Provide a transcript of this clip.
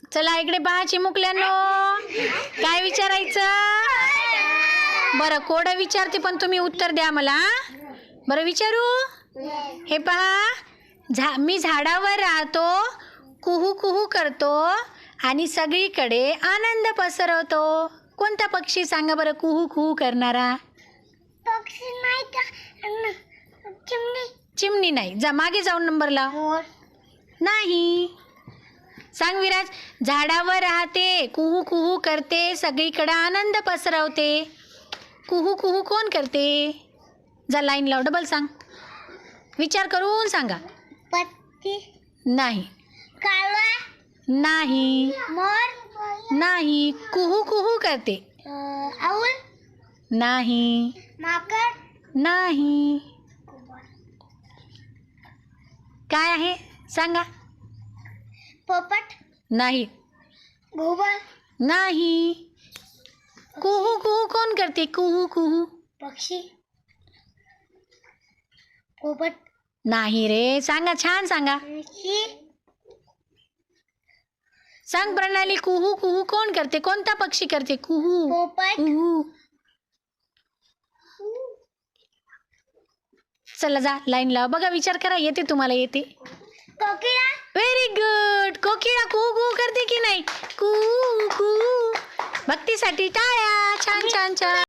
चला इकडे पहा चिमुकल्यांनो, काय विचारायचं? बरं कोड विचारते पण तुम्ही उत्तर द्या मला. बरं विचारू? हे पहा, मी झाडावर राहतो, कुहू कुहू करतो आणि सगळीकडे आनंद पसरवतो. कोणता पक्षी सांगा बरं कुहू कुहू करणारा? पक्षी नाही का? चिमणी. चिमणी नाही. जा मागे जाऊन नंबर लाव. मोर. नाही. सांग विराज. झाडावर राहते, कुहू कुहू करते, सगळीकडे आनंद पसरवते. कुहू कुहू कोण करते? जा लाईन लाव. डबल सांग. विचार करून सांगा. पक्षी. नाही. कावळा. नाही. मोर. नाही. कुहू कुहू करते. आऊल. नाही. माकड. नाही. काय आहे सांगा? पोपट. नाही. घुबड. नाही. कुहू कुहू कोण करते? कुहू कुहू. पक्षी. पोपट. नाही रे. सांगा, छान सांगा. सांग प्रणाली. कुहू कुहू कोण करते? कोणता पक्षी करते कुहू पोपट. कुहू? चला जा लाईन लावा. बघा विचार करा. येते तुम्हाला? येते. कोकिळा. Very good. कोकिळा कुहू कुहू करते की नाही? कुहू कुहू. भक्तीसाठी टाळ्या. छान छान छान.